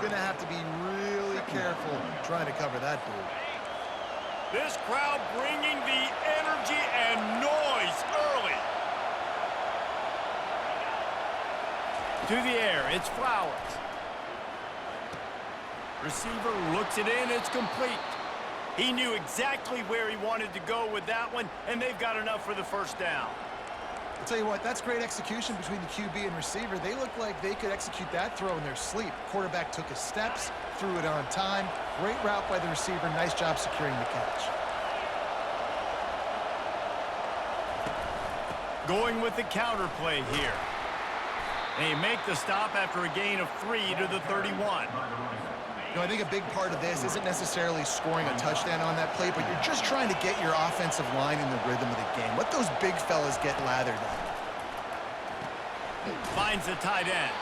going to have to be really careful trying to cover that dude. This crowd bringing the energy and noise early. To the air, it's Flowers. Receiver looks it in, it's complete. He knew exactly where he wanted to go with that one, and they've got enough for the first down. I'll tell you what, that's great execution between the QB and receiver. They look like they could execute that throw in their sleep. Quarterback took his steps, threw it on time. Great route by the receiver. Nice job securing the catch. Going with the counter play here. They make the stop after a gain of 3 to the 31. You know, I think a big part of this isn't necessarily scoring a touchdown on that play, but you're just trying to get your offensive line in the rhythm of the game. Let those big fellas get lathered up. Finds the tight end.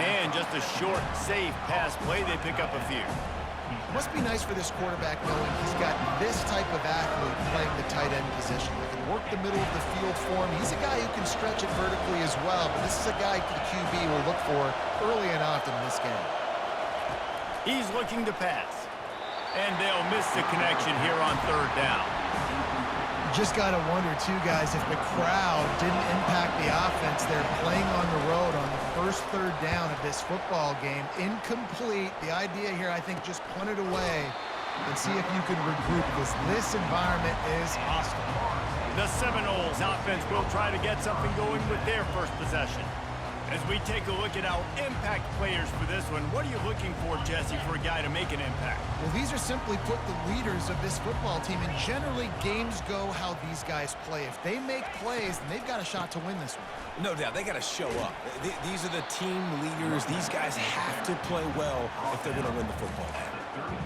And just a short, safe pass play. They pick up a few. It must be nice for this quarterback knowing he's got this type of athlete playing the tight end position. They can work the middle of the field for him. He's a guy who can stretch it vertically as well, but this is a guy the QB will look for early and often in this game. He's looking to pass. And they'll miss the connection here on third down. You just got to wonder, too, guys, if the crowd didn't impact the offense. They're playing on the road on the first third down of this football game. Incomplete. The idea here, I think, just punt it away and see if you can regroup, because this environment is hostile. The Seminoles offense will try to get something going with their first possession. As we take a look at our impact players for this one, what are you looking for, Jesse, for a guy to make an impact? Well, these are simply put the leaders of this football team, and generally games go how these guys play. If they make plays, then they've got a shot to win this one. No doubt, they got to show up. These are the team leaders. These guys have to play well if they're going to win the football game.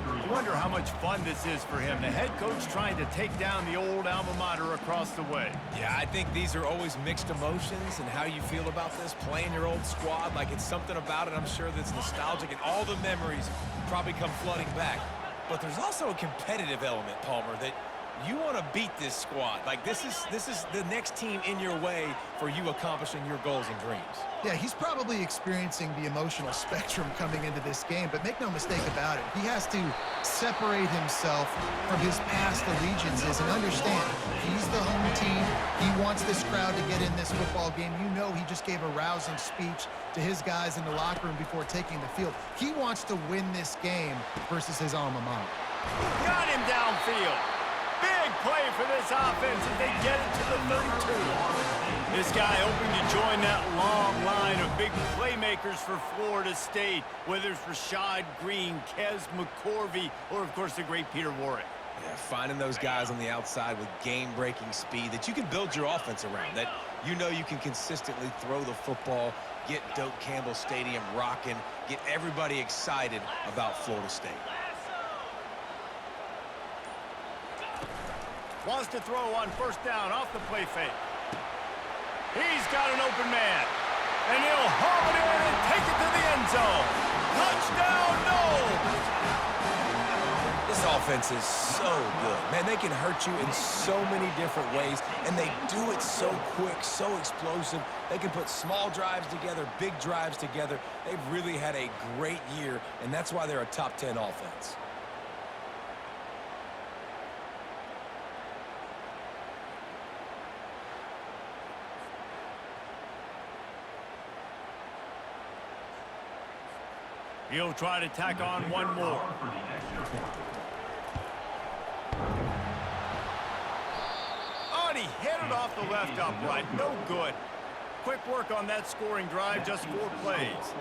I wonder how much fun this is for him. The head coach trying to take down the old alma mater across the way. Yeah, I think these are always mixed emotions and how you feel about this, playing your old squad. Like, it's something about it, I'm sure, that's nostalgic, and all the memories probably come flooding back. But there's also a competitive element, Palmer, that you want to beat this squad. Like, this is the next team in your way for you accomplishing your goals and dreams. Yeah, he's probably experiencing the emotional spectrum coming into this game, but make no mistake about it. He has to separate himself from his past allegiances and understand he's the home team. He wants this crowd to get in this football game. You know, he just gave a rousing speech to his guys in the locker room before taking the field. He wants to win this game versus his alma mater. Got him downfield. Big play for this offense as they get it to the 32. This guy hoping to join that long line of big playmakers for Florida State, whether it's Rashad Green, Kez McCorvey, or, of course, the great Peter Warrick. Yeah, finding those guys on the outside with game-breaking speed that you can build your offense around, that you know you can consistently throw the football, get Doak Campbell Stadium rocking, get everybody excited about Florida State. Wants to throw on first down off the play fake. He's got an open man. And he'll haul it in and take it to the end zone. Touchdown, Noles! This offense is so good. Man, they can hurt you in so many different ways, and they do it so quick, so explosive. They can put small drives together, big drives together. They've really had a great year, and that's why they're a top 10 offense. He'll try to tack on one more. Oh, and he headed off the left upright. No good. Quick work on that scoring drive, just 4 plays.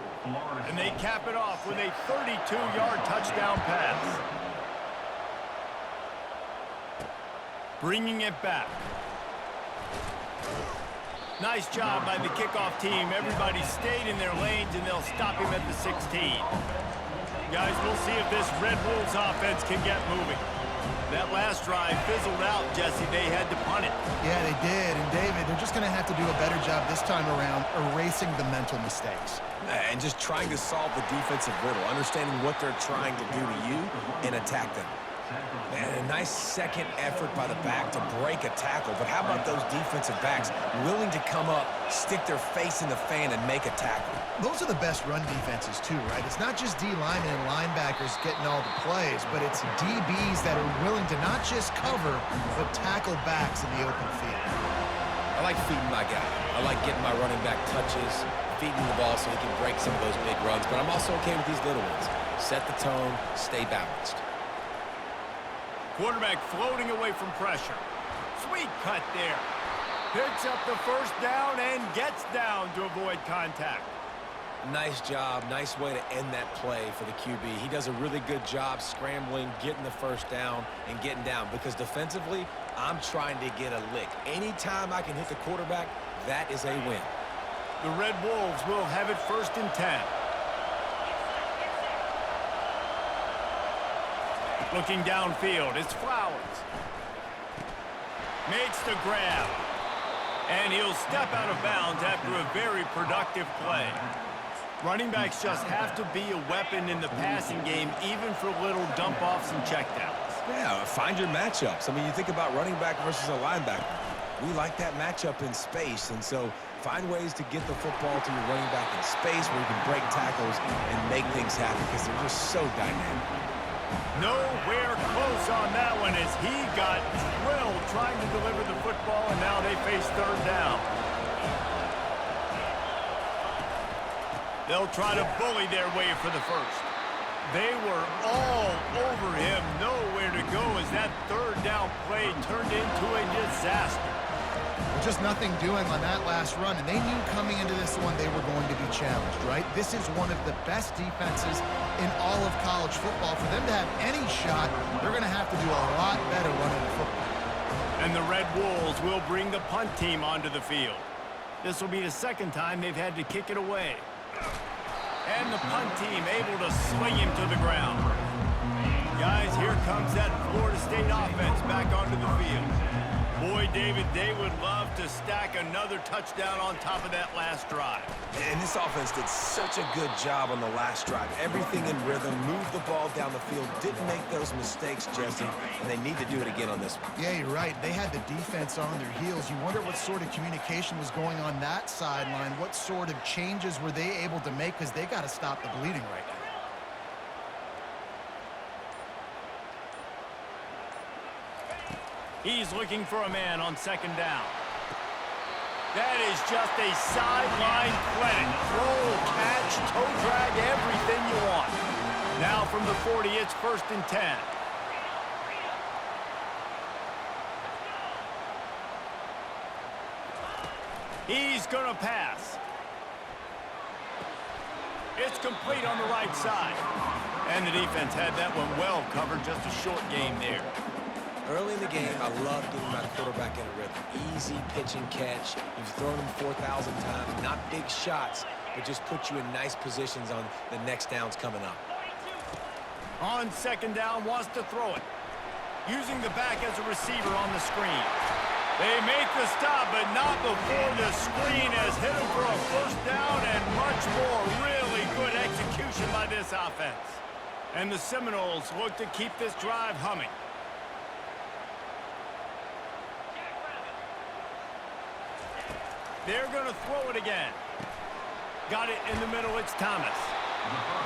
And they cap it off with a 32-yard touchdown pass. Bringing it back. Nice job by the kickoff team. Everybody stayed in their lanes, and they'll stop him at the 16. Guys, we'll see if this Red Wolves offense can get moving. That last drive fizzled out, Jesse. They had to punt it. Yeah, they did. And, David, they're just going to have to do a better job this time around erasing the mental mistakes. And just trying to solve the defensive riddle, understanding what they're trying to do to you and attack them. Man, a nice second effort by the back to break a tackle. But how about those defensive backs willing to come up, stick their face in the fan, and make a tackle? Those are the best run defenses too, right? It's not just D linemen and linebackers getting all the plays, but it's DBs that are willing to not just cover, but tackle backs in the open field. I like feeding my guy. I like getting my running back touches, feeding the ball so he can break some of those big runs. But I'm also okay with these little ones. Set the tone, stay balanced. Quarterback floating away from pressure. Sweet cut there. Picks up the first down and gets down to avoid contact. Nice job. Nice way to end that play for the QB. He does a really good job scrambling, getting the first down, and getting down. Because defensively, I'm trying to get a lick. Anytime I can hit the quarterback, that is a win. The Red Wolves will have it 1st and 10. Looking downfield, it's Flowers. Makes the grab. And he'll step out of bounds after a very productive play. Running backs just have to be a weapon in the passing game, even for little dump-offs and checkdowns. Yeah, find your matchups. I mean, you think about running back versus a linebacker. We like that matchup in space, and so find ways to get the football to your running back in space where you can break tackles and make things happen because they're just so dynamic. Nowhere close on that one as he got drilled trying to deliver the football, and now they face 3rd down. They'll try to bully their way for the first. They were all over him, nowhere to go as that 3rd down play turned into a disaster. Just nothing doing on that last run, and they knew coming into this one they were going to be challenged, right? This is one of the best defenses in all of college football. For them to have any shot, they're going to have to do a lot better running the football. And the Red Wolves will bring the punt team onto the field. This will be the 2nd time they've had to kick it away. And the punt team able to sling him to the ground. Guys, here comes that Florida State offense back onto the field. Boy, David, they would love to stack another touchdown on top of that last drive. And this offense did such a good job on the last drive. Everything in rhythm, moved the ball down the field, didn't make those mistakes, Jesse, and they need to do it again on this one. Yeah, you're right. They had the defense on their heels. You wonder what sort of communication was going on that sideline. What sort of changes were they able to make because they got to stop the bleeding right now. He's looking for a man on 2nd down. That is just a sideline clinic. Throw, catch, toe drag, everything you want. Now from the 40, it's 1st and 10. He's going to pass. It's complete on the right side. And the defense had that one well covered, just a short game there. Early in the game, I love getting my quarterback in a rhythm. Easy pitch and catch. You've thrown him 4,000 times. Not big shots, but just put you in nice positions on the next downs coming up. On 2nd down, wants to throw it. Using the back as a receiver on the screen. They make the stop, but not before the screen has hit him for a 1st down and much more. Really good execution by this offense. And the Seminoles look to keep this drive humming. They're going to throw it again. Got it in the middle. It's Thomas.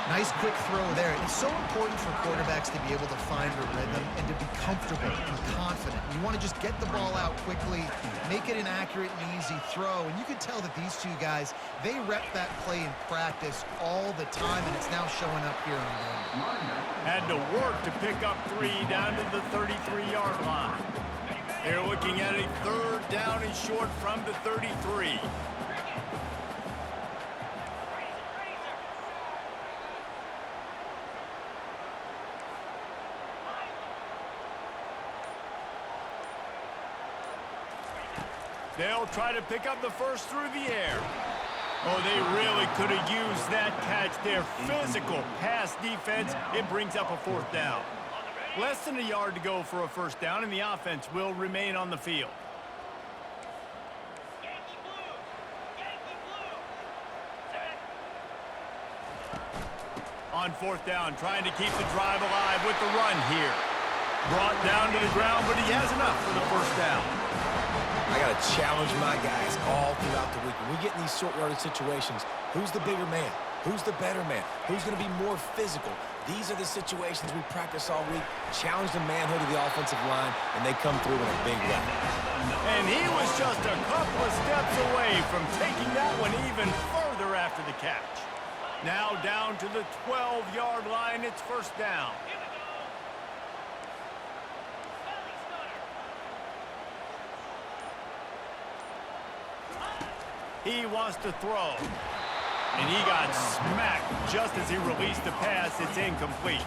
Nice quick throw there. It's so important for quarterbacks to be able to find a rhythm and to be comfortable and confident. You want to just get the ball out quickly, make it an accurate and easy throw. And you can tell that these two guys, they rep that play in practice all the time, and it's now showing up here on game. Had to work to pick up 3 down to the 33-yard line. They're looking at a 3rd down and short from the 33. They'll try to pick up the first through the air. Oh, they really could have used that catch. Their physical pass defense, it brings up a 4th down. Less than a yard to go for a 1st down, and the offense will remain on the field. On 4th down, trying to keep the drive alive with the run here. Brought down to the ground, but he has enough for the first down. I got to challenge my guys all throughout the week. When we get in these short yardage situations, who's the bigger man? Who's the better man? Who's going to be more physical? These are the situations we practice all week. Challenge the manhood of the offensive line, and they come through in a big way. And he was just a couple of steps away from taking that one even further after the catch. Now down to the 12-yard line, it's first down. He wants to throw. And he got smacked just as he released the pass. It's incomplete.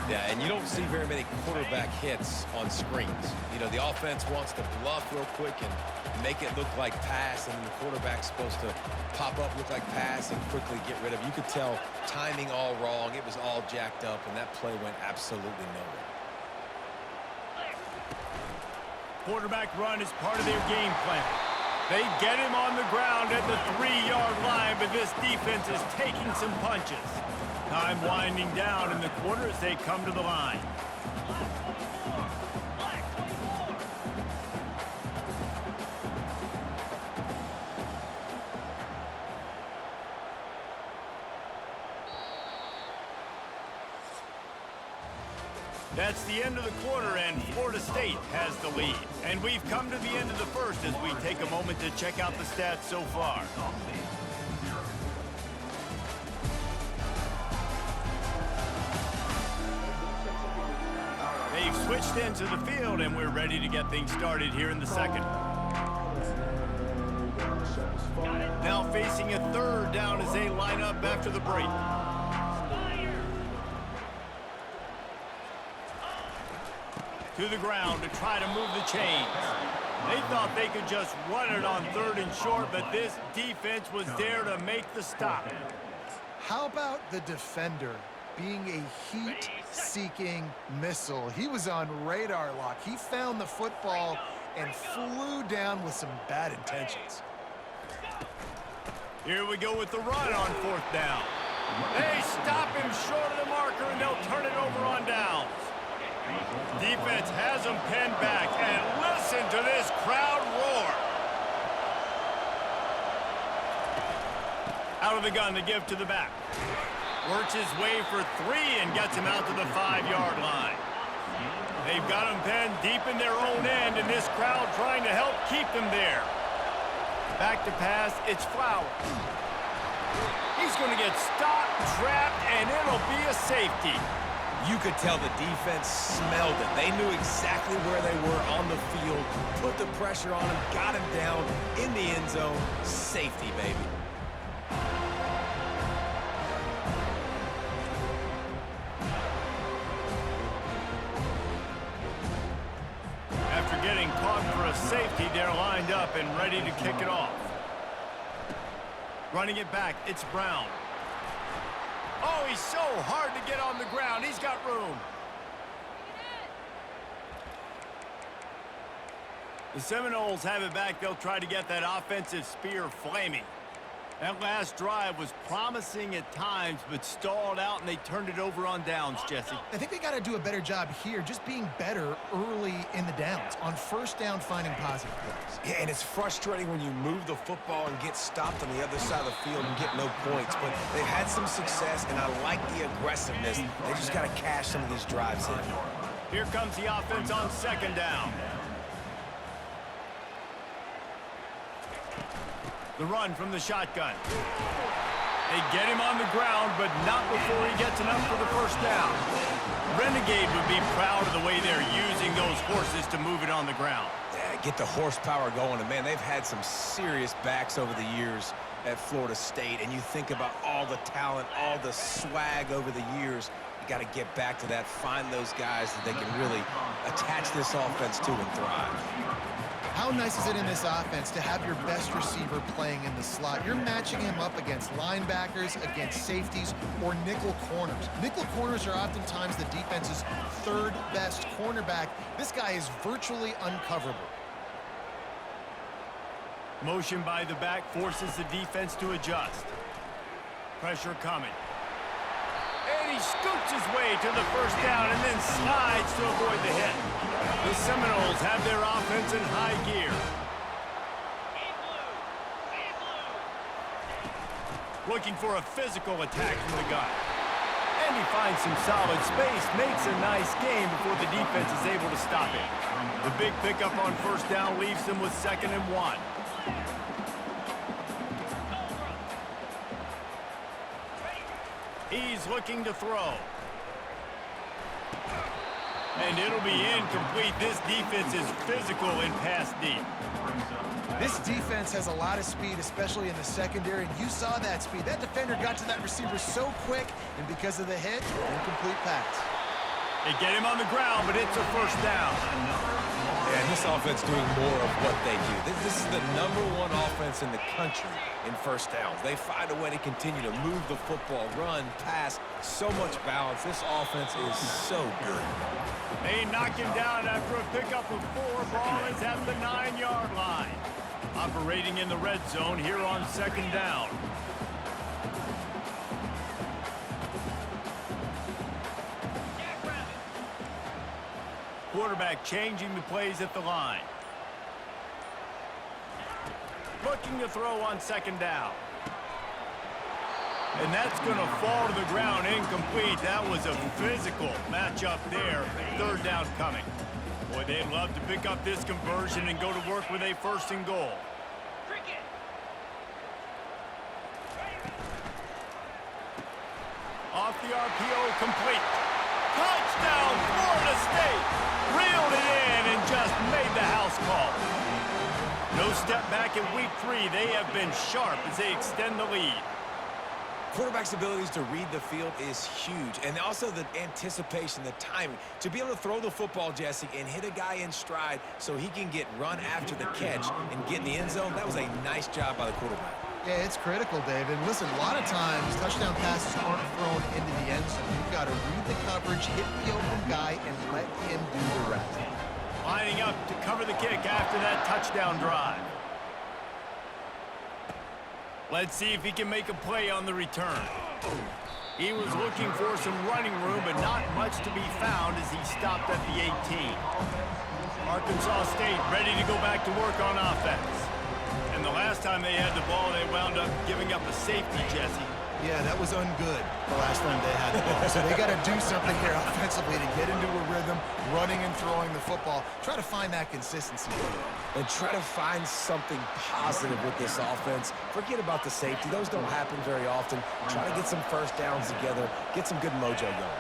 Yeah, and you don't see very many quarterback hits on screens. You know, the offense wants to bluff real quick and make it look like pass, and the quarterback's supposed to pop up, look like pass, and quickly get rid of it. You could tell timing all wrong. It was all jacked up, and that play went absolutely nowhere. Quarterback run is part of their game plan. They get him on the ground at the 3-yard line, but this defense is taking some punches. Time winding down in the quarter as they come to the line. That's the end of the quarter, and Florida State has the lead. And we've come to the end of the first as we take a moment to check out the stats so far. They've switched into the field, and we're ready to get things started here in the second. Now facing a third down as they line up after the break. To the ground to try to move the chains. They thought they could just run it on third and short, but this defense was there to make the stop. How about the defender being a heat-seeking missile? He was on radar lock. He found the football and flew down with some bad intentions. Here we go with the run on fourth down. They stop him short of the marker, and they'll turn it over on downs. Defense has them pinned back, and listen to this crowd roar. Out of the gun to give to the back. Works his way for 3 and gets him out to the 5-yard line. They've got him pinned deep in their own end, and this crowd trying to help keep them there. Back to pass, it's Flowers. He's going to get stopped, trapped, and it'll be a safety. You could tell the defense smelled it. They knew exactly where they were on the field, put the pressure on him, got him down in the end zone. Safety, baby. After getting caught for a safety, they're lined up and ready to kick it off. Running it back, it's Brown. Oh, he's so hard to get on the ground. He's got room. The Seminoles have it back. They'll try to get that offensive spear flaming. That last drive was promising at times, but stalled out, and they turned it over on downs, Jesse. I think they got to do a better job here, just being better early in the downs. On first down, finding positive plays. Yeah, and it's frustrating when you move the football and get stopped on the other side of the field and get no points. But they've had some success, and I like the aggressiveness. They just got to cash some of these drives in. Here comes the offense on second down. The run from the shotgun. They get him on the ground, but not before he gets enough for the first down. Renegade would be proud of the way they're using those horses to move it on the ground. Yeah, get the horsepower going. And, man, they've had some serious backs over the years at Florida State. And you think about all the talent, all the swag over the years. You got to get back to that, find those guys that they can really attach this offense to and thrive. How nice is it in this offense to have your best receiver playing in the slot? You're matching him up against linebackers, against safeties, or nickel corners. Nickel corners are oftentimes the defense's third best cornerback. This guy is virtually uncoverable. Motion by the back forces the defense to adjust. Pressure coming. And he scoots his way to the first down and then slides to avoid the hit. The Seminoles have their offense in high gear. Looking for a physical attack from the gun. And he finds some solid space, makes a nice gain before the defense is able to stop him. The big pickup on first down leaves them with 2nd and 1. He's looking to throw. And it'll be incomplete. This defense is physical in pass deep. This defense has a lot of speed, especially in the secondary, and you saw that speed. That defender got to that receiver so quick, and because of the hit, incomplete pass. They get him on the ground, but it's a first down. Yeah, and this offense doing more of what they do. This is the #1 offense in the country in first downs. They find a way to continue to move the football, run, pass, so much balance. This offense is so good. They knock him down after a pickup of 4. Ball is at the 9-yard line. Operating in the red zone here on 2nd down. Quarterback changing the plays at the line. Looking to throw on 2nd down. And that's going to fall to the ground incomplete. That was a physical matchup there. 3rd down coming. Boy, they'd love to pick up this conversion and go to work with a 1st and goal. Off the RPO, complete. Touchdown, Florida State. Reeled it in and just made the house call. No step back in week 3. They have been sharp as they extend the lead. Quarterback's abilities to read the field is huge, and also the anticipation, the timing. To be able to throw the football, Jesse, and hit a guy in stride so he can get run after the catch and get in the end zone, that was a nice job by the quarterback. Yeah, it's critical, David. Listen, a lot of times, touchdown passes aren't thrown into the end zone. You've got to read the coverage, hit the open guy, and let him do the rest. Lining up to cover the kick after that touchdown drive. Let's see if he can make a play on the return. He was looking for some running room, but not much to be found as he stopped at the 18. Arkansas State ready to go back to work on offense. And the last time they had the ball, they wound up giving up a safety, Jesse. Yeah, that was ungood the last time they had the ball. So they got to do something here offensively to get into a rhythm, running and throwing the football. Try to find that consistency. And try to find something positive with this offense. Forget about the safety. Those don't happen very often. Try to get some first downs together. Get some good mojo going.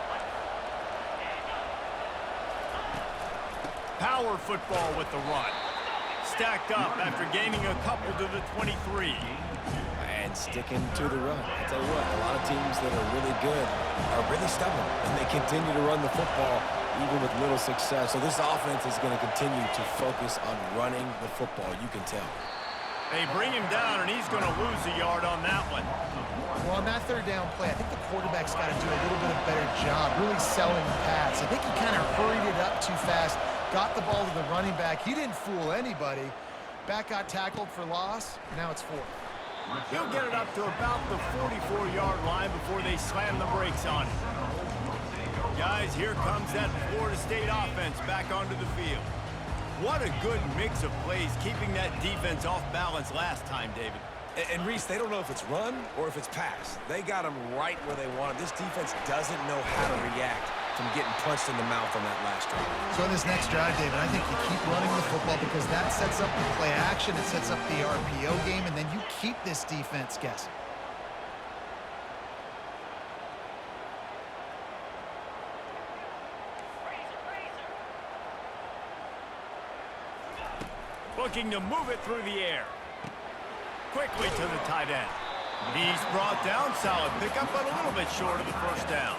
Power football with the run. Stacked up after gaining a couple to the 23. And sticking to the run. I tell you what, a lot of teams that are really good are really stubborn, and they continue to run the football even with little success. So this offense is going to continue to focus on running the football. You can tell. They bring him down, and he's going to lose a yard on that one. Well, on that 3rd down play, I think the quarterback's got to do a little bit of a better job really selling the pass. I think he kind of hurried it up too fast, got the ball to the running back. He didn't fool anybody. Back got tackled for loss. Now it's 4th. He'll get it up to about the 44-yard line before they slam the brakes on him. Guys, here comes that Florida State offense back onto the field. What a good mix of plays, keeping that defense off balance last time, David. And Reese, they don't know if it's run or if it's pass. They got them right where they want it. This defense doesn't know how to react from getting punched in the mouth on that last drive. So in this next drive, David, I think you keep running the football because that sets up the play action, it sets up the RPO game, and then you keep this defense guessing. Looking to move it through the air. Quickly to the tight end. He's brought down, solid pickup, but a little bit short of the first down.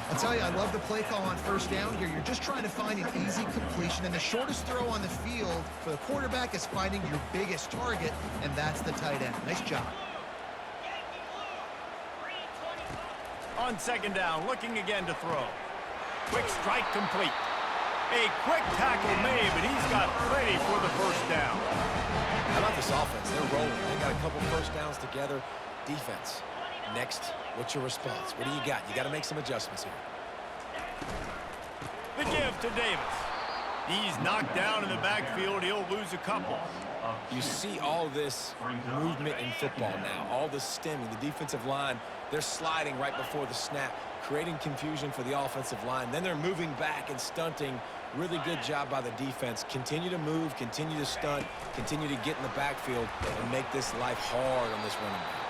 I'll tell you, I love the play call on first down here. You're just trying to find an easy completion, and the shortest throw on the field for the quarterback is finding your biggest target, and that's the tight end. Nice job. On 2nd down, looking again to throw. Quick strike complete. A quick tackle made, but he's got plenty for the first down. How about this offense? They're rolling. They got a couple first downs together. Defense, next What's your response? What do you got? You got to make some adjustments here. The give to Davis. He's knocked down in the backfield. He'll lose a couple. You see all this movement in football now, all the stemming, the defensive line, they're sliding right before the snap, creating confusion for the offensive line. Then they're moving back and stunting. Really good job by the defense. Continue to move, continue to stunt, continue to get in the backfield and make this life hard on this running back.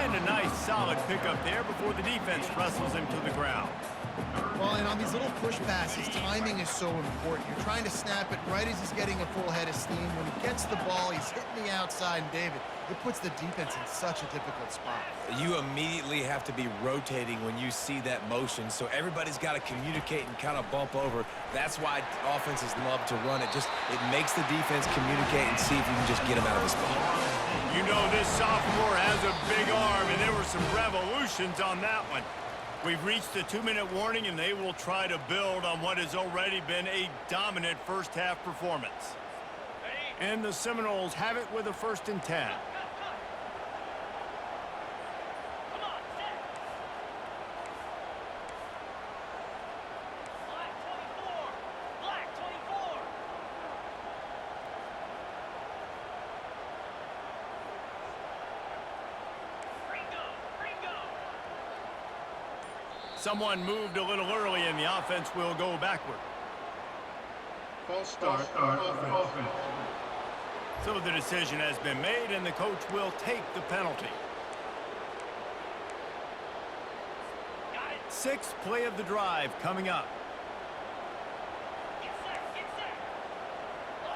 And a nice solid pickup there before the defense wrestles him to the ground. Well, and on these little push passes, timing is so important. You're trying to snap it right as he's getting a full head of steam. When he gets the ball, he's hitting the outside, and David, it puts the defense in such a difficult spot. You immediately have to be rotating when you see that motion, so everybody's got to communicate and kind of bump over. That's why offenses love to run it. It makes the defense communicate and see if you can just get him out of the spot. You know this sophomore has a big arm, and there were some revolutions on that one. We've reached the 2-minute warning, and they will try to build on what has already been a dominant first-half performance. And the Seminoles have it with a 1st and 10. Someone moved a little early, and the offense will go backward. False start offense. So the decision has been made, and the coach will take the penalty. 6th play of the drive coming up.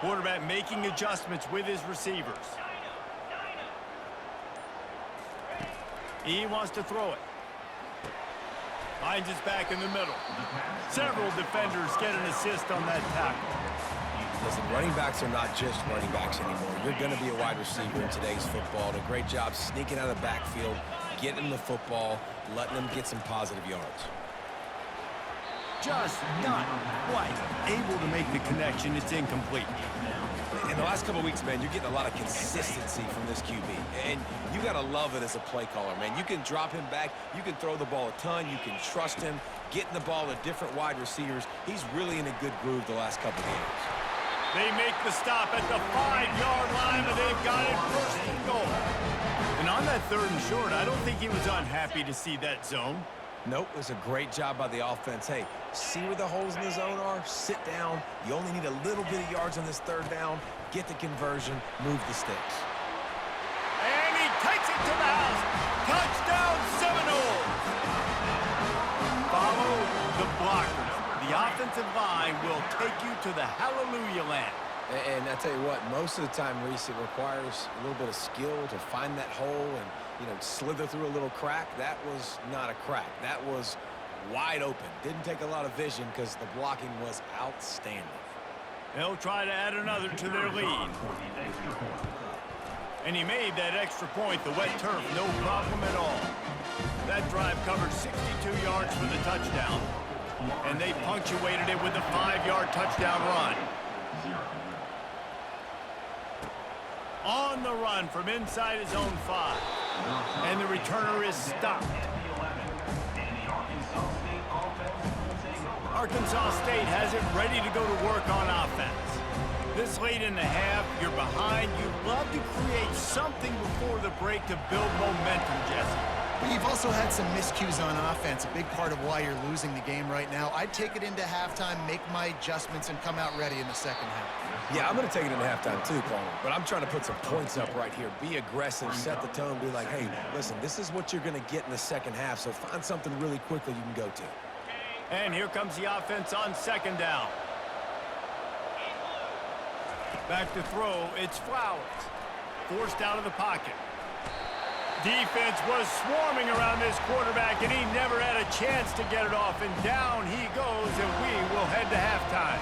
Quarterback making adjustments with his receivers. He wants to throw it. Finds his back in the middle. Several defenders get an assist on that tackle. Listen, running backs are not just running backs anymore. You're going to be a wide receiver in today's football. Did a great job sneaking out of the backfield, getting the football, letting them get some positive yards. Just not quite able to make the connection. It's incomplete. In the last couple of weeks, man, you're getting a lot of consistency from this QB. And you got to love it as a play caller, man. You can drop him back. You can throw the ball a ton. You can trust him, getting the ball to different wide receivers. He's really in a good groove the last couple of games. They make the stop at the 5-yard line, but they've got it 1st and goal. And on that 3rd and short, I don't think he was unhappy to see that zone. Nope, it was a great job by the offense. Hey, see where the holes in the zone are? Sit down. You only need a little bit of yards on this 3rd down. Get the conversion. Move the sticks. And he takes it to the house. Touchdown, Seminoles. Follow the blockers. The offensive line will take you to the hallelujah land. And I tell you what, most of the time, Reese, it requires a little bit of skill to find that hole and, slither through a little crack. That was not a crack. That was wide open. Didn't take a lot of vision because the blocking was outstanding. They'll try to add another to their lead. And he made that extra point, the wet turf, no problem at all. That drive covered 62 yards for the touchdown. And they punctuated it with a 5-yard touchdown run. On the run from inside his own 5. And the returner is stopped. Arkansas State has it ready to go to work on offense. This late in the half, you're behind. You love to create something before the break to build momentum, Jesse. But you've also had some miscues on offense, a big part of why you're losing the game right now. I'd take it into halftime, make my adjustments, and come out ready in the 2nd half. Yeah, I'm going to take it into halftime too, Palmer. But I'm trying to put some points up right here. Be aggressive, set the tone, be like, hey, listen, this is what you're going to get in the 2nd half, so find something really quickly you can go to. And here comes the offense on 2nd down. Back to throw, it's Flowers. Forced out of the pocket. Defense was swarming around this quarterback, and he never had a chance to get it off. And down he goes, and we will head to halftime.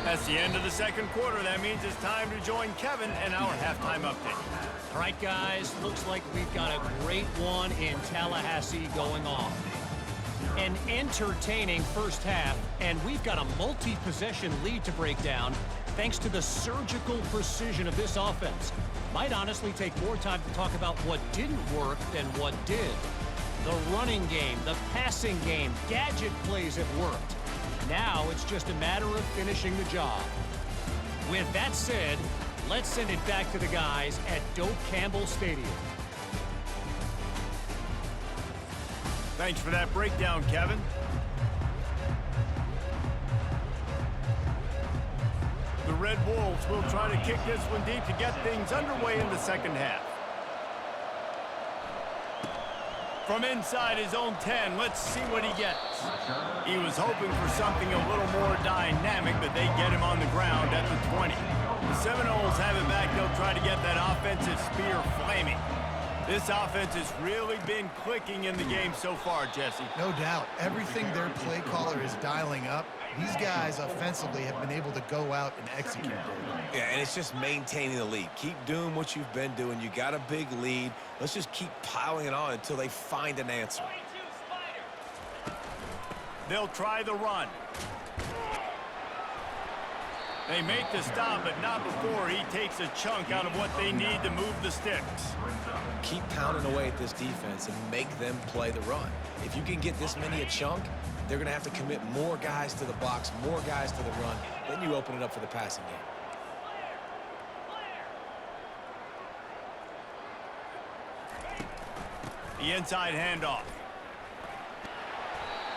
That's the end of the 2nd quarter. That means it's time to join Kevin and our halftime update. All right, guys, looks like we've got a great one in Tallahassee going on. An entertaining first half, and we've got a multi-possession lead to break down thanks to the surgical precision of this offense. Might honestly take more time to talk about what didn't work than what did. The running game, the passing game, gadget plays have worked. Now it's just a matter of finishing the job. With that said, let's send it back to the guys at Doak Campbell Stadium. Thanks for that breakdown, Kevin. The Red Wolves will try to kick this one deep to get things underway in the second half. From inside his own 10, let's see what he gets. He was hoping for something a little more dynamic, but they get him on the ground at the 20. The Seminoles have it back. They'll try to get that offensive spear flaming. This offense has really been clicking in the game so far, Jesse. No doubt. Everything their play caller is dialing up, these guys offensively have been able to go out and execute. Yeah, and it's just maintaining the lead. Keep doing what you've been doing. You got a big lead. Let's just keep piling it on until they find an answer. They'll try the run. They make the stop, but not before he takes a chunk out of what they need to move the sticks. Keep pounding away at this defense and make them play the run. If you can get this many a chunk, they're going to have to commit more guys to the box, more guys to the run. Then you open it up for the passing game. The inside handoff.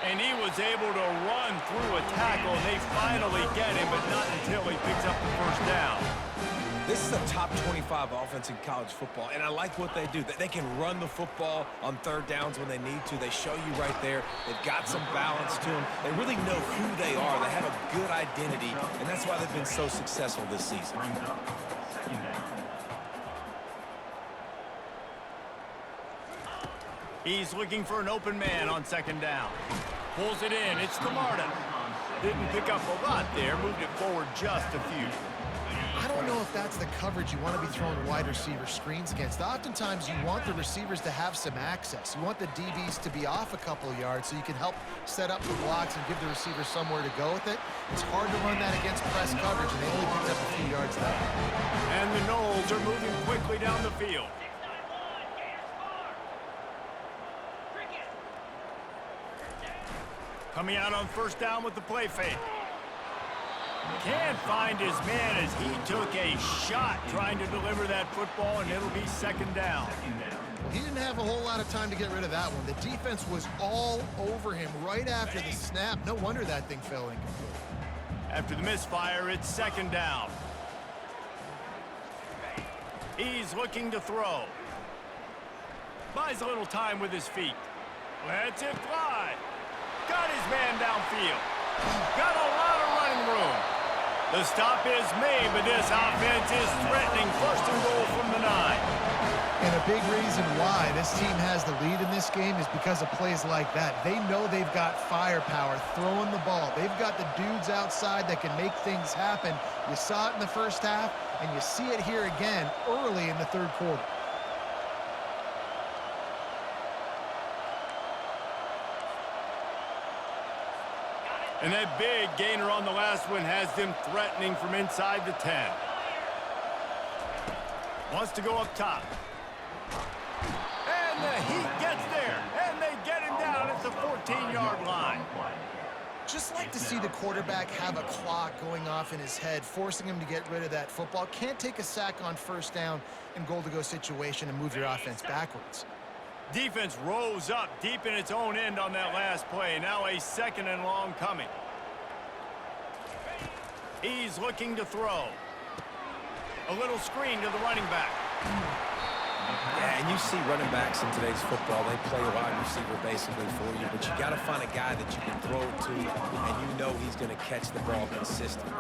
And he was able to run through a tackle, and they finally get him, but not until he picks up the first down. This is a top 25 offense in college football, and I like what they do. They can run the football on third downs when they need to. They show you right there. They've got some balance to them. They really know who they are. They have a good identity, and that's why they've been so successful this season. He's looking for an open man on second down. Pulls it in. It's to Martin. Didn't pick up a lot there. Moved it forward just a few. I don't know if that's the coverage you want to be throwing wide receiver screens against. Oftentimes, you want the receivers to have some access. You want the DBs to be off a couple of yards so you can help set up the blocks and give the receiver somewhere to go with it. It's hard to run that against press coverage, and they only picked up a few yards there. And the Noles are moving quickly down the field. Coming out on first down with the play fake. Can't find his man as he took a shot trying to deliver that football, and it'll be second down. Well, he didn't have a whole lot of time to get rid of that one. The defense was all over him right after the snap. No wonder that thing fell incomplete. After the misfire, it's second down. He's looking to throw. Buys a little time with his feet. Lets it fly. Got his man downfield. Got a lot of running room. The stop is made, but this offense is threatening first and goal from the 9. And a big reason why this team has the lead in this game is because of plays like that. They know they've got firepower throwing the ball. They've got the dudes outside that can make things happen. You saw it in the first half, and you see it here again early in the third quarter. And that big gainer on the last one has them threatening from inside the 10. Wants to go up top. And the Heat gets there. And they get him down at the 14-yard line. Just like to see the quarterback have a clock going off in his head, forcing him to get rid of that football. Can't take a sack on first down in goal-to-go situation and move your offense backwards. Defense rose up deep in its own end on that last play. Now a second and long coming. He's looking to throw. A little screen to the running back. Yeah, and you see running backs in today's football, they play a wide receiver basically for you, but you got to find a guy that you can throw it to, and you know he's going to catch the ball consistently.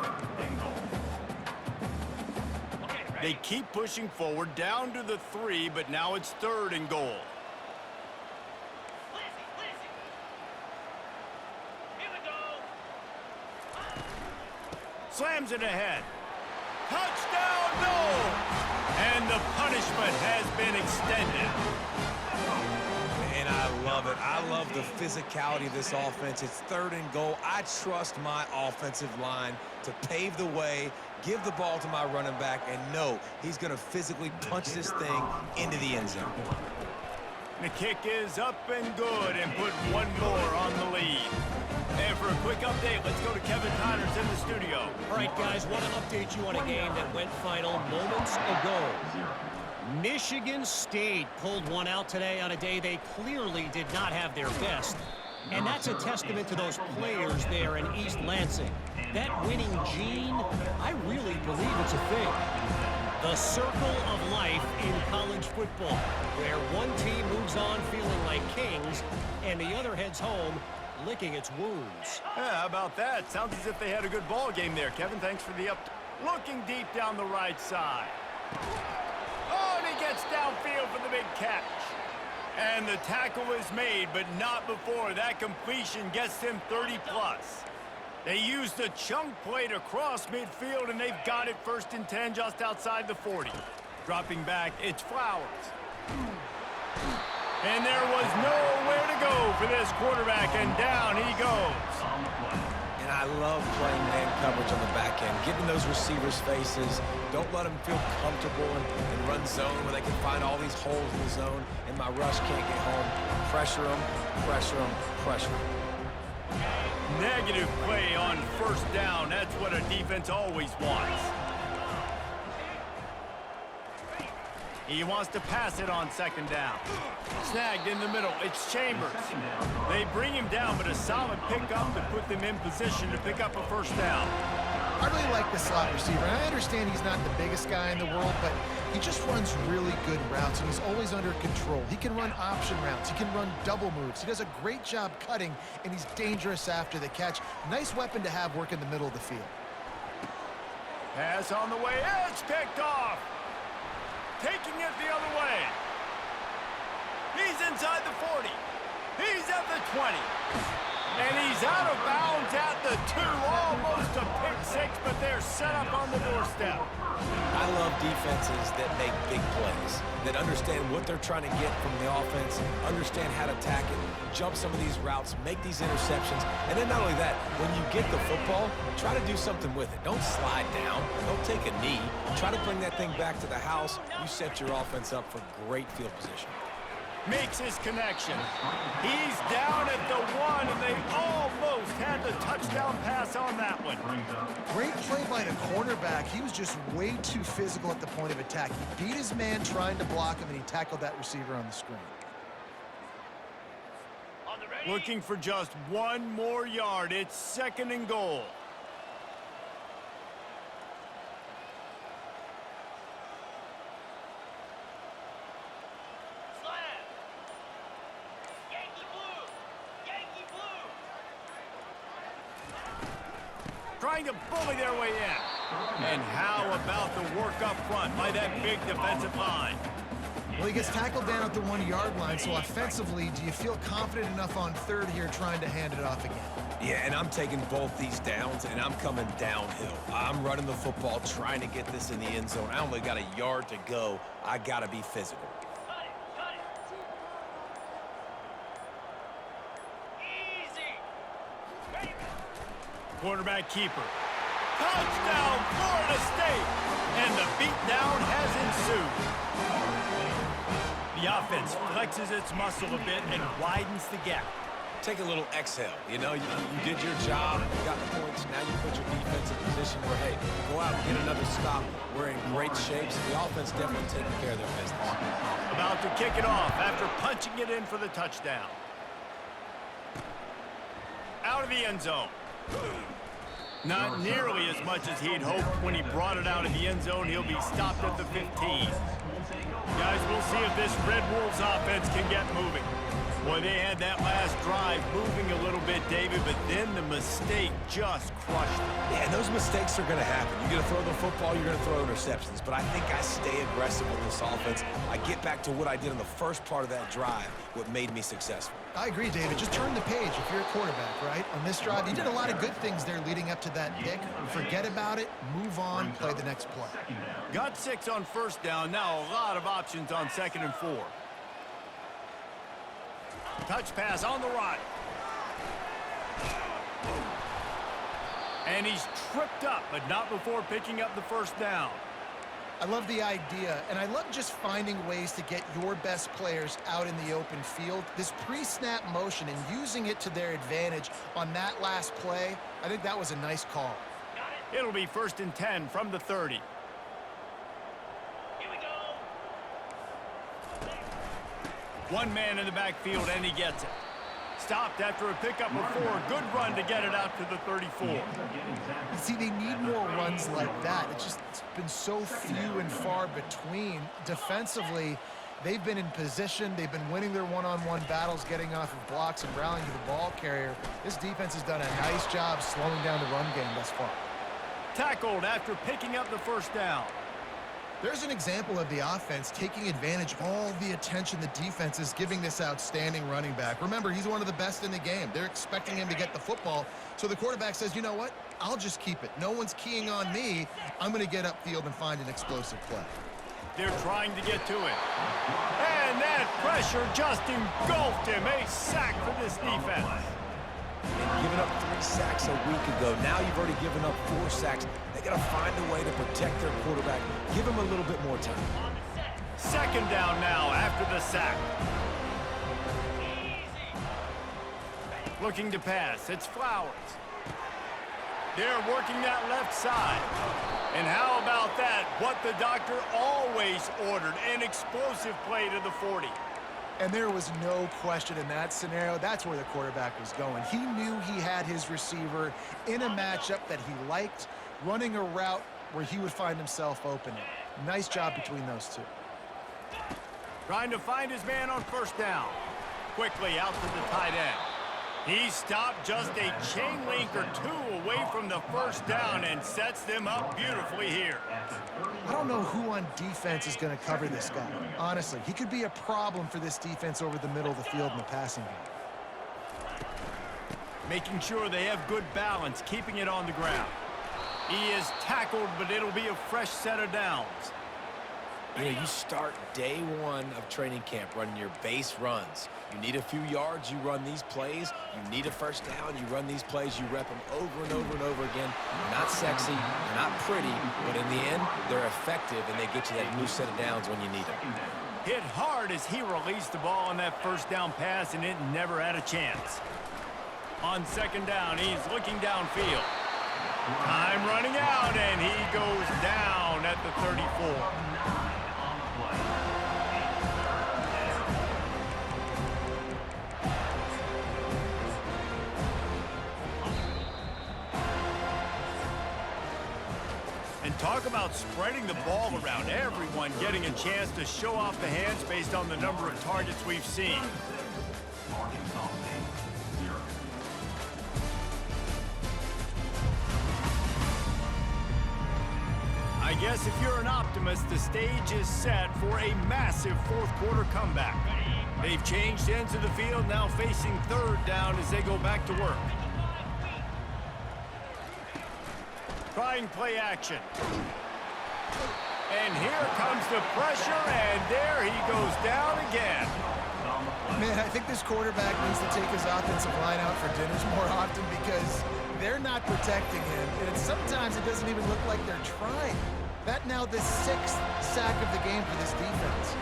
They keep pushing forward down to the 3, but now it's third and goal. Slams it ahead. Touchdown, no! And the punishment has been extended. And I love it. I love the physicality of this offense. It's 3rd and goal. I trust my offensive line to pave the way, give the ball to my running back, and know he's going to physically punch this thing into the end zone. The kick is up and good, and put one more on the lead. And for a quick update, let's go to Kevin Connors in the studio. All right, guys, want to update you on a game that went final moments ago. Michigan State pulled one out today on a day they clearly did not have their best. And that's a testament to those players there in East Lansing. That winning gene, I really believe it's a thing. The circle of life in college football, where one team moves on feeling like kings, and the other heads home licking its wounds. Yeah, how about that? Sounds as if they had a good ball game there. Kevin, thanks for the up. Looking deep down the right side. Oh, and he gets downfield for the big catch. And the tackle is made, but not before that completion gets him 30-plus. They used a chunk play to cross midfield, and they've got it 1st and 10 just outside the 40. Dropping back, it's Flowers. And there was nowhere to go for this quarterback, and down he goes. And I love playing man coverage on the back end, getting those receivers' faces. Don't let them feel comfortable and run zone where they can find all these holes in the zone, and my rush can't get home. Pressure them, pressure them, pressure them. Negative play on 1st down. That's what a defense always wants. He wants to pass it on 2nd down. Snagged in the middle. It's Chambers. They bring him down, but a solid pickup to put them in position to pick up a 1st down. I really like the slot receiver. And I understand he's not the biggest guy in the world, but he just runs really good routes, and he's always under control. He can run option routes. He can run double moves. He does a great job cutting, and he's dangerous after the catch. Nice weapon to have work in the middle of the field. Pass on the way. It's picked off. Taking it the other way. He's inside the 40. He's at the 20. And he's out of bounds at the 2. Almost a pick-6, but they're set up on the doorstep. I love defenses that make big plays, that understand what they're trying to get from the offense, understand how to attack it, jump some of these routes, make these interceptions, and then not only that, when you get the football, try to do something with it. Don't slide down. Don't take a knee. Try to bring that thing back to the house. You set your offense up for great field position. Makes his connection. He's down at the 1, and they almost had the touchdown pass on that one. Great play by the cornerback. He was just way too physical at the point of attack. He beat his man trying to block him, and he tackled that receiver on the screen. Looking for just 1 more yard. It's 2nd and goal. Trying to bully their way in. And how about the work up front by that big defensive line? Well, he gets tackled down at the 1-yard line, so offensively, do you feel confident enough on 3rd here trying to hand it off again? Yeah, and I'm taking both these downs, and I'm coming downhill. I'm running the football, trying to get this in the end zone. I only got a yard to go. I got to be physical. Quarterback keeper. Touchdown, Florida State! And the beatdown has ensued. The offense flexes its muscle a bit and widens the gap. Take a little exhale. You know, you did your job, you got points. Now you put your defense in a position where, hey, go out and get another stop. We're in great shape, so the offense definitely taking care of their business. About to kick it off after punching it in for the touchdown. Out of the end zone. Not nearly as much as he'd hoped when he brought it out of the end zone. He'll be stopped at the 15. Guys, we'll see if this Red Wolves offense can get moving. Boy, they had that last drive moving a little bit, David, but then the mistake just crushed them. Yeah, and those mistakes are going to happen. You're going to throw the football, you're going to throw interceptions. But I think I stay aggressive with this offense. I get back to what I did in the first part of that drive, what made me successful. I agree, David. Just turn the page if you're a quarterback, right? On this drive, you did a lot of good things there leading up to that pick. Forget about it, move on, play the next play. Got 6 on 1st down. Now a lot of options on 2nd and 4. Touch pass on the right. And he's tripped up, but not before picking up the first down. I love the idea, and I love just finding ways to get your best players out in the open field. This pre-snap motion and using it to their advantage on that last play, I think that was a nice call. It'll be 1st and 10 from the 30. Here we go. One man in the backfield, and he gets it. Stopped after a pickup of 4. Good run to get it out to the 34. You see, they need more runs like that. It's been so few and far between. Defensively, they've been in position. They've been winning their one-on-one battles, getting off of blocks and rallying to the ball carrier. This defense has done a nice job slowing down the run game thus far. Tackled after picking up the first down. There's an example of the offense taking advantage of all the attention the defense is giving this outstanding running back. Remember, he's one of the best in the game. They're expecting him to get the football, so the quarterback says, you know what? I'll just keep it. No one's keying on me. I'm going to get upfield and find an explosive play. They're trying to get to it. And that pressure just engulfed him. A sack for this defense. And giving up 3 sacks a week ago. Now you've already given up 4 sacks. They got to find a way to protect their quarterback. Give him a little bit more time. 2nd down now after the sack. Looking to pass. It's Flowers. They're working that left side. And how about that? What the doctor always ordered. An explosive play to the 40. And there was no question in that scenario. That's where the quarterback was going. He knew he had his receiver in a matchup that he liked, running a route where he would find himself open. Nice job between those two. Trying to find his man on 1st down. Quickly out to the tight end. He stopped just a chain link or 2 away from the 1st down and sets them up beautifully here. I don't know who on defense is going to cover this guy. Honestly, he could be a problem for this defense over the middle of the field in the passing game. Making sure they have good balance, keeping it on the ground. He is tackled, but it'll be a fresh set of downs. You know, you start day 1 of training camp running your base runs. You need a few yards, you run these plays. You need a 1st down, you run these plays. You rep them over and over and over again. They're not sexy, they're not pretty, but in the end, they're effective, and they get you that new set of downs when you need them. Hit hard as he released the ball on that 1st down pass, and it never had a chance. On 2nd down, he's looking downfield. Time running out, and he goes down at the 34. And talk about spreading the ball around. Everyone getting a chance to show off the hands based on the number of targets we've seen. I guess if you're an optimist, the stage is set for a massive 4th quarter comeback. They've changed ends of the field, now facing 3rd down as they go back to work. Trying play action. And here comes the pressure, and there he goes down again. Man, I think this quarterback needs to take his offensive line out for dinners more often because they're not protecting him. And sometimes it doesn't even look like they're trying. That now the 6th sack of the game for this defense.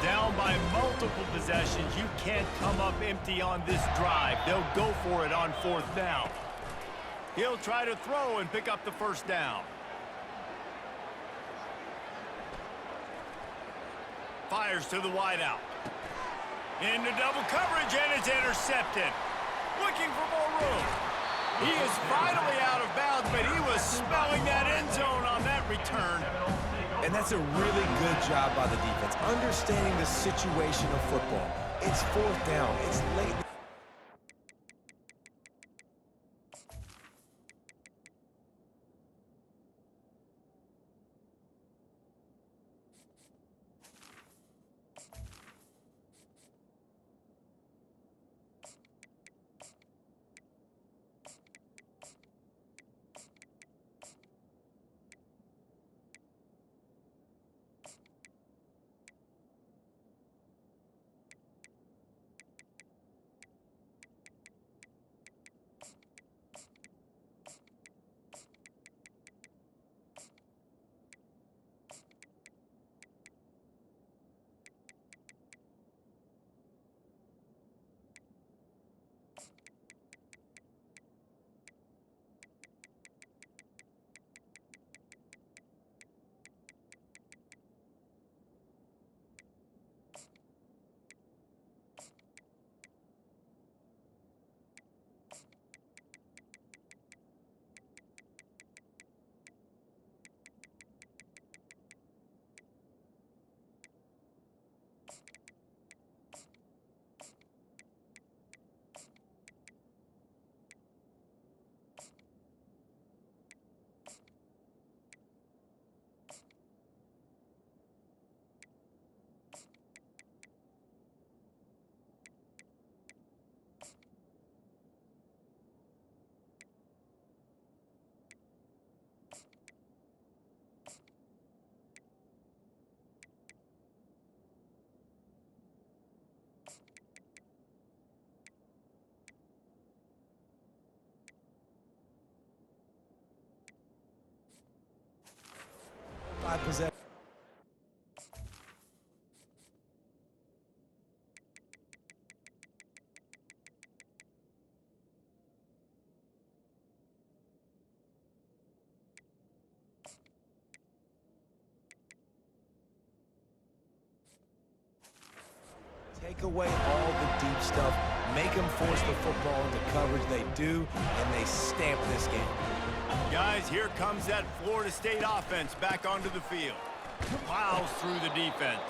Down by multiple possessions, you can't come up empty on this drive. They'll go for it on 4th down. He'll try to throw and pick up the 1st down. Fires to the wideout. Into double coverage, and it's intercepted. Looking for more room. He is finally out of bounds, but he was smelling that end zone on that return. And that's a really good job by the defense, understanding the situation of football. It's 4th down. It's late. take away all the deep stuff, make them force the football into coverage. They do, and they stamp this game. Guys, here comes that Florida State offense back onto the field. Plows through the defense.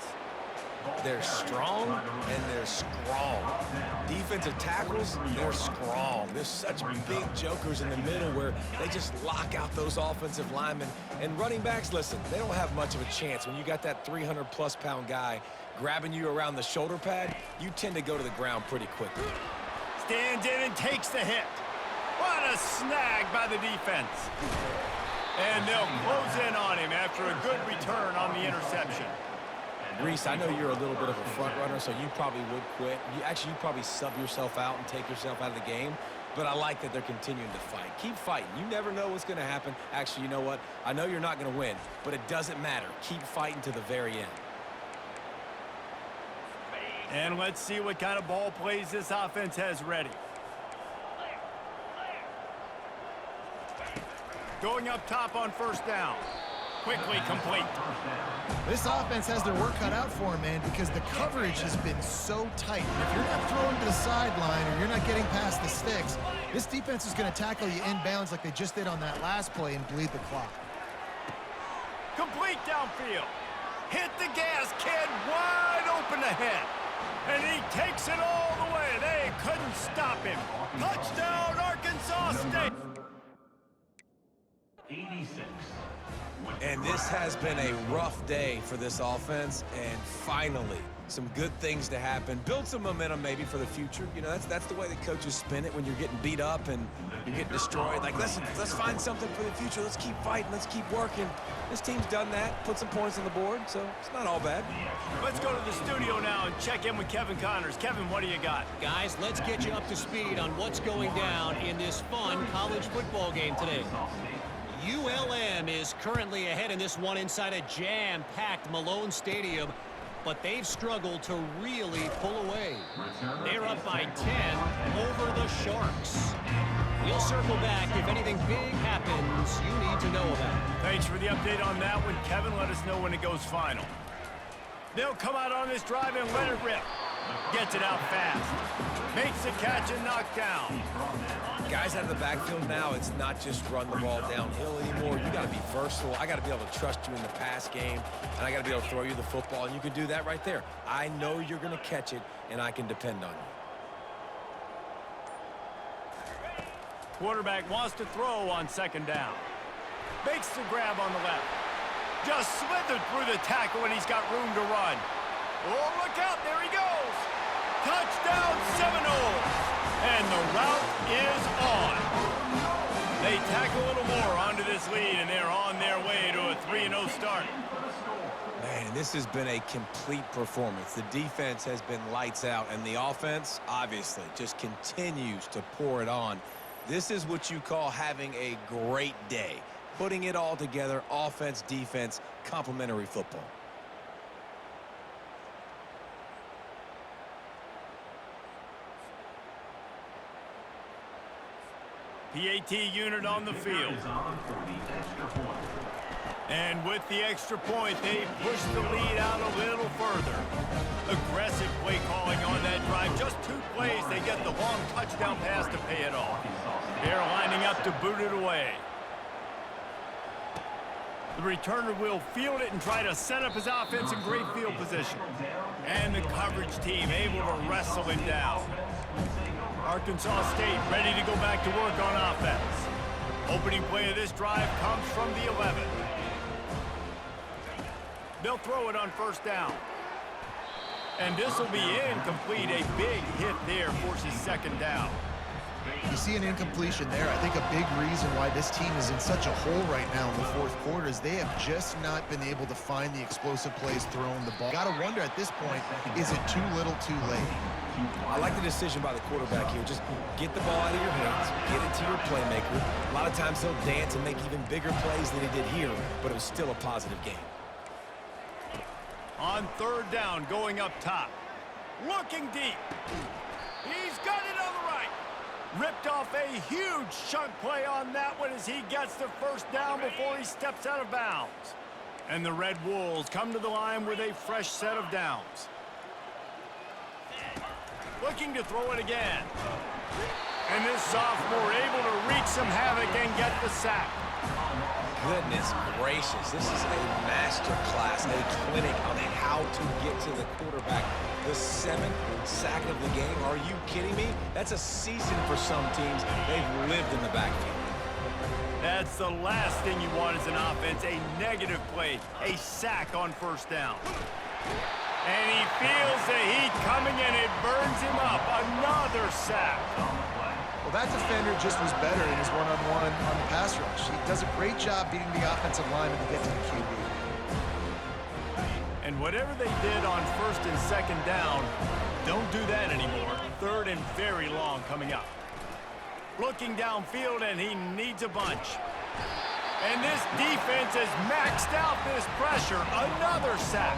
They're strong, and they're strong. Defensive tackles, they're strong. There's such big jokers in the middle where they just lock out those offensive linemen. And running backs, listen, they don't have much of a chance. When you got that 300-plus pound guy grabbing you around the shoulder pad, you tend to go to the ground pretty quickly. Stands in and takes the hit. What a snag by the defense. And they'll close in on him after a good return on the interception. Reese, I know you're a little bit of a front runner, so you probably would quit. You'd probably sub yourself out and take yourself out of the game. But I like that they're continuing to fight. Keep fighting. You never know what's going to happen. Actually, you know what? I know you're not going to win, but it doesn't matter. Keep fighting to the very end. And let's see what kind of ball plays this offense has ready. Going up top on first down. Quickly complete. This offense has their work cut out for them, man, because the coverage has been so tight. And if you're not throwing to the sideline or you're not getting past the sticks, this defense is going to tackle you inbounds like they just did on that last play and bleed the clock. Complete downfield. Hit the gas, kid. Wide open ahead. And he takes it all the way. They couldn't stop him. Touchdown, Arkansas State. 86. And this has been a rough day for this offense, and finally, some good things to happen. Build some momentum maybe for the future. You know, that's the way the coaches spin it when you're getting beat up and you're getting destroyed. Like, listen, let's find something for the future. Let's keep fighting. Let's keep working. This team's done that, put some points on the board, so it's not all bad. Let's go to the studio now and check in with Kevin Connors. Kevin, what do you got? Guys, let's get you up to speed on what's going down in this fun college football game today. ULM is currently ahead in this one inside a jam-packed Malone Stadium, but they've struggled to really pull away. They're up by 10 over the Sharks. We'll circle back if anything big happens you need to know about. Thanks for the update on that one, Kevin. Let us know when it goes final. They'll come out on this drive and let it rip. Gets it out fast. Makes the catch and knocked down. Guys out of the backfield now, it's not just run the ball downhill anymore. You got to be versatile. I got to be able to trust you in the pass game, and I got to be able to throw you the football, and you can do that right there. I know you're going to catch it, and I can depend on you. Quarterback wants to throw on second down. Makes the grab on the left. Just slithered through the tackle, and he's got room to run. Oh, look out. There he goes. Touchdown, Seminoles. And the route is on. They tack a little more onto this lead, and they're on their way to a 3-0 start. Man, this has been a complete performance. The defense has been lights out, and the offense, obviously, just continues to pour it on. This is what you call having a great day. Putting it all together, offense, defense, complementary football. PAT unit on the field. And with the extra point, they push the lead out a little further. Aggressive play calling on that drive. Just 2 plays, they get the long touchdown pass to pay it off. They're lining up to boot it away. The returner will field it and try to set up his offense in great field position. And the coverage team able to wrestle him down. Arkansas State ready to go back to work on offense. Opening play of this drive comes from the 11. They'll throw it on first down. And this will be incomplete. A big hit there forces second down. You see an incompletion there. I think a big reason why this team is in such a hole right now in the fourth quarter is they have just not been able to find the explosive plays throwing the ball. Got to wonder at this point, is it too little too late? I like the decision by the quarterback here. Just get the ball out of your hands, get it to your playmaker. A lot of times he'll dance and make even bigger plays than he did here, but it was still a positive game. On third down, going up top. Looking deep. He's got it on the right. Ripped off a huge chunk play on that one as he gets the first down before he steps out of bounds. And the Red Wolves come to the line with a fresh set of downs. Looking to throw it again. And this sophomore able to wreak some havoc and get the sack. Goodness gracious, this is a master class, a clinic on how to get to the quarterback. The 7th sack of the game, are you kidding me? That's a season for some teams. They've lived in the backfield. That's the last thing you want as an offense, a negative play, a sack on first down. And he feels the heat coming and it burns him up. Another sack. Well, that defender just was better in his one-on-one on the pass rush. He does a great job beating the offensive lineman to get to the QB. And whatever they did on first and second down, don't do that anymore. Third and very long coming up. Looking downfield, and he needs a bunch. And this defense has maxed out this pressure. Another sack.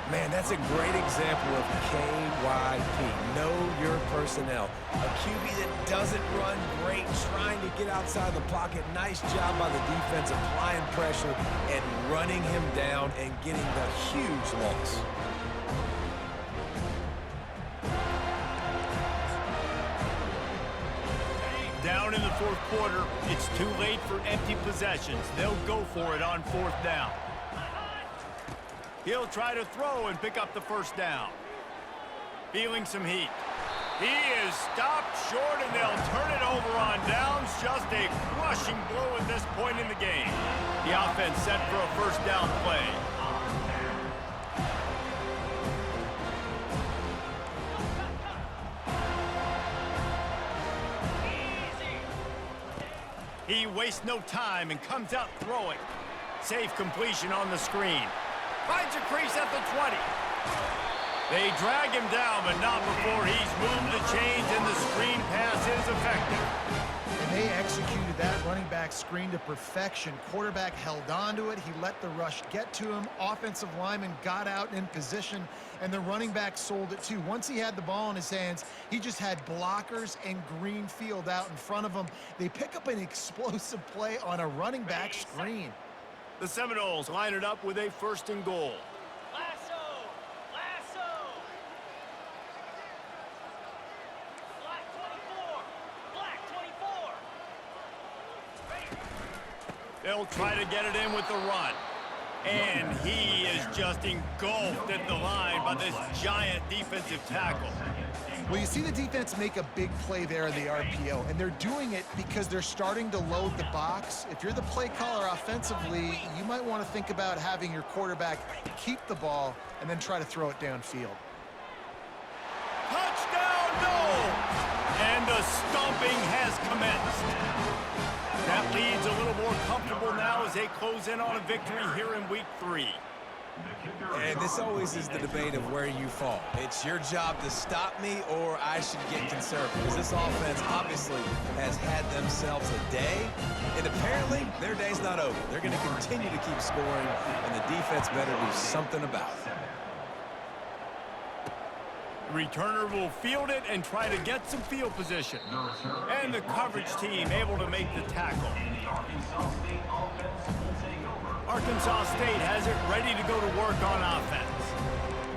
Man, that's a great example of KYP. Know your personnel. A QB that doesn't run great, trying to get outside the pocket. Nice job by the defense applying pressure and running him down and getting the huge loss. Down in the fourth quarter, it's too late for empty possessions. They'll go for it on fourth down. He'll try to throw and pick up the first down. Feeling some heat. He is stopped short, and they'll turn it over on downs. Just a crushing blow at this point in the game. The offense set for a first down play. He wastes no time and comes out throwing. Safe completion on the screen. Finds a crease at the 20. They drag him down, but not before he's moved the chains, and the screen pass is effective. And they executed that running back screen to perfection. Quarterback held on to it. He let the rush get to him. Offensive lineman got out in position, and the running back sold it too. Once he had the ball in his hands, he just had blockers and green field out in front of him. They pick up an explosive play on a running back screen. The Seminoles line it up with a first and goal. Lasso! Lasso! Black 24! Black 24! They'll try to get it in with the run. And he is just engulfed at the line by this giant defensive tackle. Well, you see the defense make a big play there in the RPO, and they're doing it because they're starting to load the box. If you're the play caller offensively, you might want to think about having your quarterback keep the ball and then try to throw it downfield. Touchdown, no! And the stomping has commenced. That lead's a little more comfortable now as they close in on a victory here in week 3. And this always is the debate of where you fall. It's your job to stop me, or I should get conservative. Because this offense obviously has had themselves a day, and apparently their day's not over. They're going to continue to keep scoring, and the defense better do something about it. Returner will field it and try to get some field position. And the coverage team able to make the tackle. Arkansas State has it ready to go to work on offense.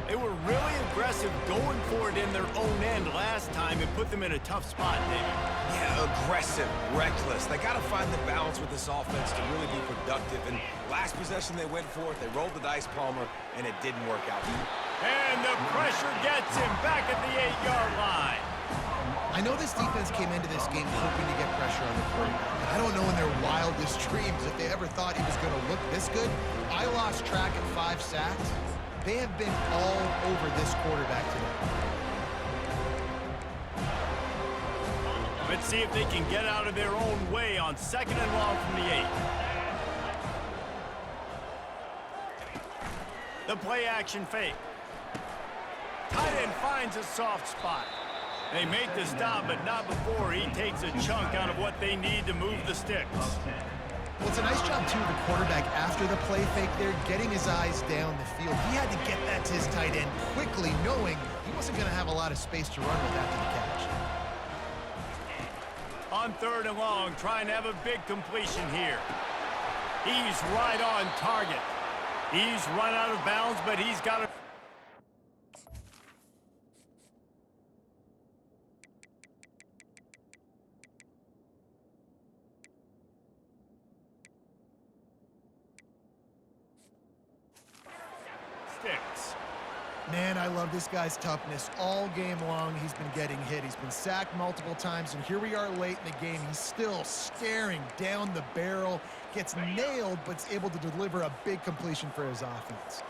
They were really aggressive going for it in their own end last time and put them in a tough spot, David. Yeah, aggressive, reckless. They got to find the balance with this offense to really be productive. And last possession they went for it, they rolled the dice, Palmer, and it didn't work out. And the pressure gets him back at the 8-yard line. I know this defense came into this game hoping to get pressure on the quarterback. And I don't know in their wildest dreams if they ever thought he was going to look this good. I lost track at 5 sacks. They have been all over this quarterback today. Let's see if they can get out of their own way on second and long from the 8. The play action fake. Tight end finds a soft spot. They make the stop, but not before he takes a chunk out of what they need to move the sticks. Well, it's a nice job, too, of the quarterback after the play fake there, getting his eyes down the field. He had to get that to his tight end quickly, knowing he wasn't going to have a lot of space to run with after the catch. On third and long, trying to have a big completion here. He's right on target. He's run out of bounds, but he's got a... Man, I love this guy's toughness. All game long, he's been getting hit. He's been sacked multiple times, and here we are late in the game. He's still staring down the barrel, gets nailed, but's able to deliver a big completion for his offense.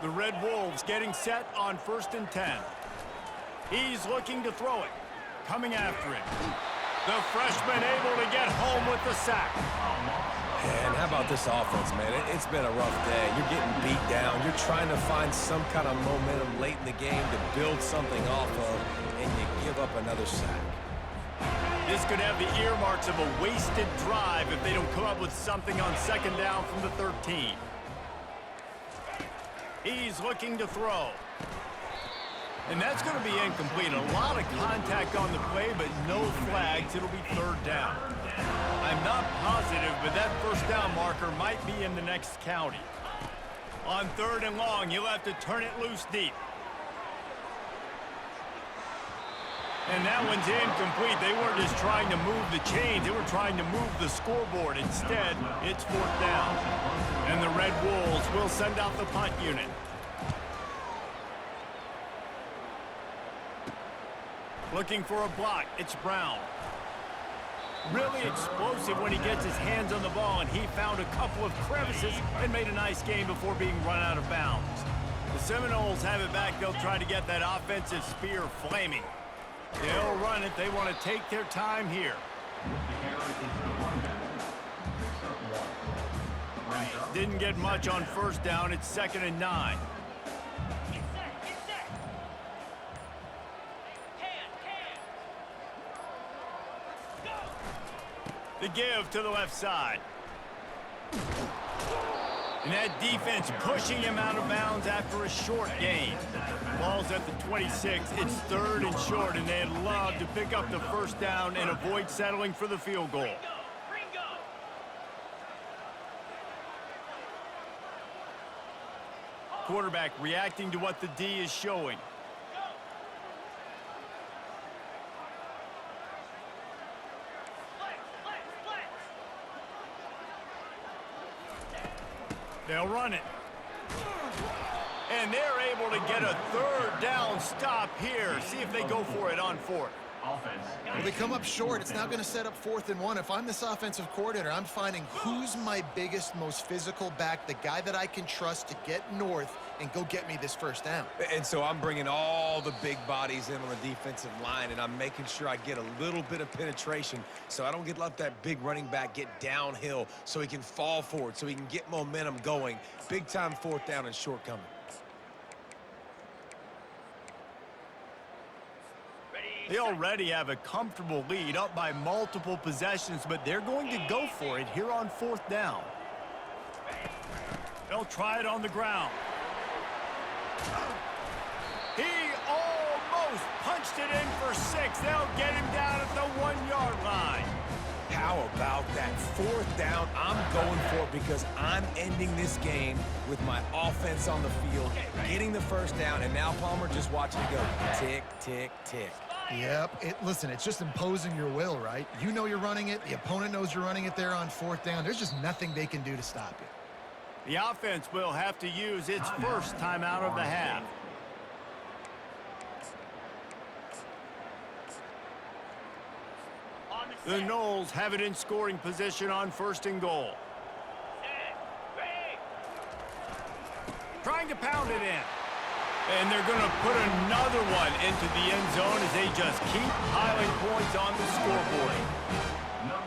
The Red Wolves getting set on 1st and 10. He's looking to throw it. Coming after him. The freshman able to get home with the sack. And how about this offense, man? It's been a rough day. You're getting beat down. You're trying to find some kind of momentum late in the game to build something off of, and you give up another sack. This could have the earmarks of a wasted drive if they don't come up with something on 2nd down from the 13. He's looking to throw. And that's going to be incomplete. A lot of contact on the play, but no flags. It'll be 3rd down. I'm not positive, but that 1st down marker might be in the next county. On 3rd and long, you'll have to turn it loose deep. And that one's incomplete. They weren't just trying to move the chains. They were trying to move the scoreboard. Instead, it's 4th down. And the Red Wolves will send out the punt unit. Looking for a block. It's Brown. Really explosive when he gets his hands on the ball, and he found a couple of crevices and made a nice game before being run out of bounds. The Seminoles have it back. They'll try to get that offensive spear flaming. They'll run it. They want to take their time here. Didn't get much on 1st down. It's 2nd and 9. Get set, get set. Hand. Go. The give to the left side. And that defense pushing him out of bounds after a short gain. Ball's at the 26. It's 3rd and short, and they'd love to pick up the 1st down and avoid settling for the field goal. Ringo. Quarterback reacting to what the D is showing. Flex. They'll run it. And they're able to get a 3rd down stop here. See if they go for it on 4th. Well, they come up short. It's now going to set up 4th and 1. If I'm this offensive coordinator, I'm finding who's my biggest, most physical back, the guy that I can trust to get north and go get me this 1st down. And so I'm bringing all the big bodies in on the defensive line, and I'm making sure I get a little bit of penetration so I don't let that big running back get downhill so he can fall forward, so he can get momentum going. Big-time 4th down and short coming. They already have a comfortable lead, up by multiple possessions, but they're going to go for it here on 4th down. They'll try it on the ground. He almost punched it in for 6. They'll get him down at the 1-yard line. How about that 4th down? I'm going for it because I'm ending this game with my offense on the field, getting the 1st down, and now Palmer just watching it go tick, tick, tick. Yep. Listen, it's just imposing your will, right? You know you're running it. The opponent knows you're running it there on 4th down. There's just nothing they can do to stop you. The offense will have to use its 1st timeout of the half. The Noles have it in scoring position on 1st and goal. Trying to pound it in. And they're going to put another one into the end zone as they just keep piling points on the scoreboard.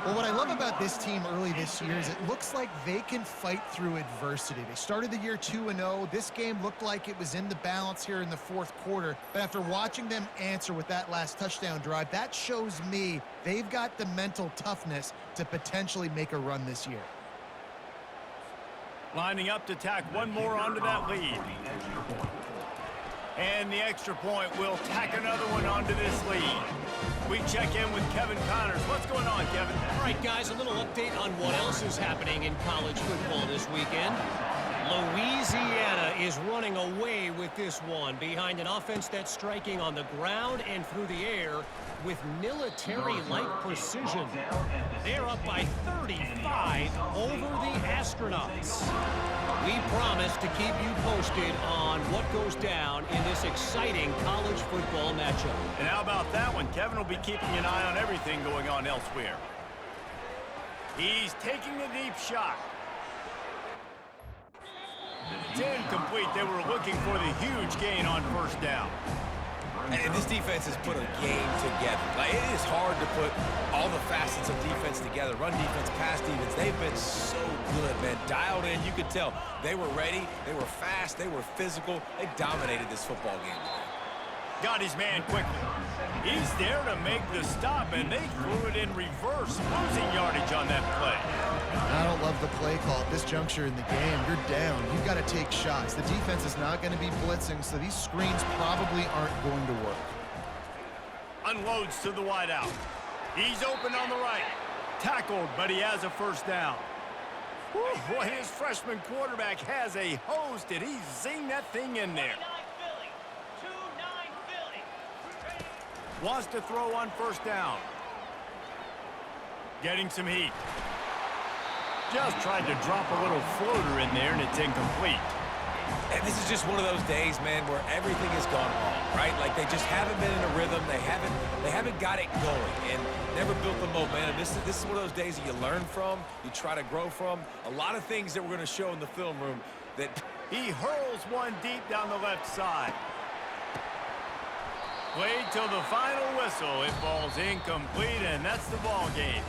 Well, what I love about this team early this year is it looks like they can fight through adversity. They started the year 2-0. This game looked like it was in the balance here in the 4th quarter. But after watching them answer with that last touchdown drive, that shows me they've got the mental toughness to potentially make a run this year. Lining up to tack one more onto that lead. And the extra point will tack another one onto this lead. We check in with Kevin Connors. What's going on, Kevin? All right, guys, a little update on what else is happening in college football this weekend. Louisiana is running away with this one behind an offense that's striking on the ground and through the air with military-like precision. They're up by 35 over the Astronauts. We promise to keep you posted on what goes down in this exciting college football matchup. And how about that one? Kevin will be keeping an eye on everything going on elsewhere. He's taking the deep shot. It's incomplete. They were looking for the huge gain on first down. And this defense has put a game together. Like, it is hard to put all the facets of defense together. Run defense, pass defense. They've been so good, man. Dialed in. You could tell they were ready. They were fast. They were physical. They dominated this football game today. Got his man quickly. He's there to make the stop, and they threw it in reverse, losing yardage on that play. I don't love the play call at this juncture in the game. You're down. You've got to take shots. The defense is not going to be blitzing, so these screens probably aren't going to work. Unloads to the wideout. He's open on the right. Tackled, but he has a first down. Whew, boy, his freshman quarterback has a hose. Did he zing that thing in there? 29 Philly. Wants to throw on first down. Getting some heat. Just tried to drop a little floater in there, and it's incomplete. And this is just one of those days, man, where everything has gone wrong, right? Like, they just haven't been in a rhythm. They haven't got it going and never built the momentum. This is one of those days that you learn from, you try to grow from. A lot of things that we're going to show in the film room that... He hurls one deep down the left side. Played till the final whistle. It falls incomplete, and that's the ball game.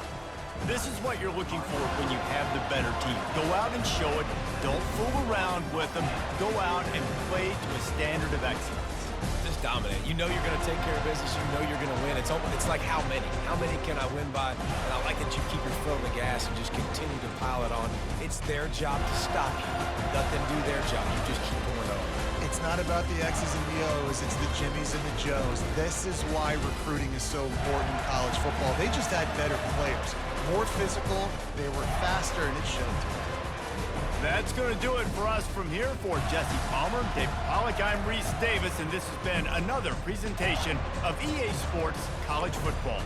This is what you're looking for when you have the better team. Go out and show it. Don't fool around with them. Go out and play to a standard of excellence. Just dominate. You know you're going to take care of business. You know you're going to win. It's like how many? How many can I win by? And I like that you keep your foot on the gas and just continue to pile it on. It's their job to stop you. Let them do their job. You just keep going on. It's not about the X's and the O's. It's the Jimmies and the Joes. This is why recruiting is so important in college football. They just had better players. More physical, they were faster, and it showed. That's going to do it for us from here. For Jesse Palmer, David Pollack, I'm Reese Davis, and this has been another presentation of EA Sports College Football.